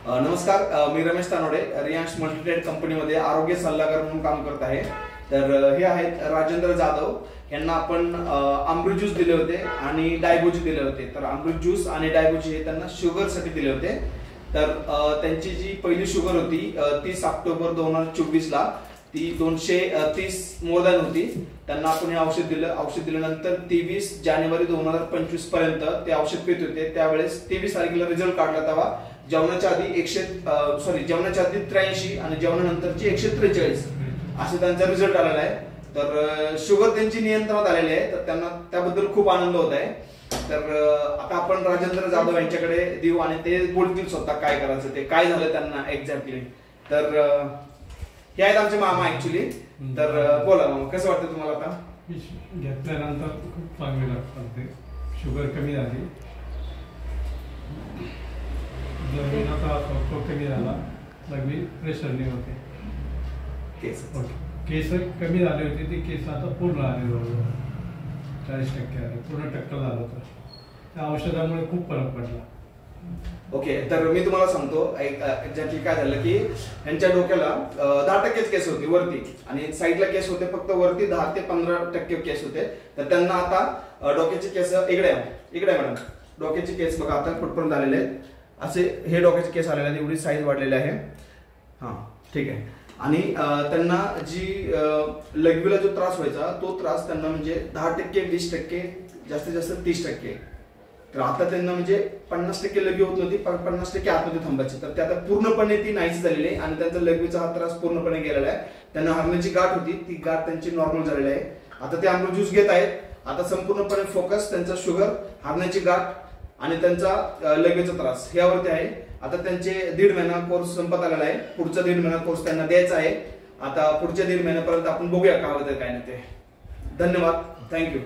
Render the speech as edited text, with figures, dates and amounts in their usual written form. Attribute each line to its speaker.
Speaker 1: नमस्कार, मी रमेश तानोडे रियांश मल्टीट्रेड कंपनीमध्ये आरोग्य सल्लागार म्हणून काम करत आहे। तर हे आहेत राजेंद्र जाधव, यांना आपण अमृत ज्यूस दिले होते आणि डायबोजी दिले होते। तर अमृत ज्यूस आणि डायबोजी हे त्यांना शुगर साठी दिले होते। तर त्यांची जी पहिली शुगर होती 30 ऑक्टोबर 2024 ला ती 230 मोर दॅन होती। त्यांना आपण हे औषध दिलं। औषध दिल्यानंतर 23 जानेवारी 2025 पर्यंत ते औषध पित होते। त्यावेळेस 23 तारखेला रिझल्ट काढला तेव्हा जेवणाच्या आधी जेवणाच्या आधी 83 आणि जेवणानंतरची 143 असे त्यांचा रिझल्ट आलेला आहे। तर शुगर त्यांची नियंत्रणात आलेली आहे। तर त्यांना त्याबद्दल खूप आनंद होत आहे। तर आता आपण राजेंद्र जाधव यांच्याकडे देऊ आणि ते बोलतील स्वतः काय करायचं ते काय झालं त्यांना एक्झॅक्टली। तर हे आहेत आमचे मामा ऍक्च्युली। तर बोला मामा, कसं वाटतं तुम्हाला आता?
Speaker 2: घेतल्यानंतर खूप चांगले लागतात ते। शुगर कमी झाली, जमीन आता कमी झाला, लग्नी प्रेशर नाही होते। केस कमी झाले होते, ते केस आता पूर्ण आले, जवळजवळ 40% आले, पूर्ण टक्कल झालं होतं। त्या औषधामुळे खूप फरक पडला।
Speaker 1: ओके, तर मी तुम्हाला सांगतो एक्झॅक्टली काय झालं की यांच्या डोक्याला 10% केस होते वरती आणि साईडला केस होते, फक्त वरती 10 ते 15% केस होते। तर त्यांना आता डोक्याचे केस इकडे मॅडम, डोक्याचे केस बघा आता कुठपर्यंत आलेले आहेत, असे हे डोक्याचे केस आलेले आहेत, एवढी साईज वाढलेली आहे। हा ठीक आहे। आणि त्यांना जी लघवीला जो त्रास व्हायचा तो त्रास त्यांना म्हणजे 10%, 20%, जास्तीत जास्त 30%। तर आता त्यांना म्हणजे 50% लघवी होत नव्हती, 50% आतमध्ये थांबायची। तर ते आता पूर्णपणे ती नाहीच झालेली आहे आणि त्यांचा लघवीचा हा त्रास पूर्णपणे गेलेला आहे। त्यांना हरण्याची गाठ होती, ती गाठ त्यांची नॉर्मल झालेली आहे। आता ते अमृत ज्यूस घेत आहेत। आता संपूर्णपणे फोकस त्यांचा शुगर, हरण्याची गाठ आणि त्यांचा लघवीचा त्रास यावरती आहे। आता त्यांचे 1.5 महिना कोर्स संपत आलेला आहे। पुढचा 1.5 महिना कोर्स त्यांना द्यायचा आहे। आता पुढच्या 1.5 महिन्यापर्यंत आपण बघूया काय होतं काय नाही ते। धन्यवाद, थँक्यू।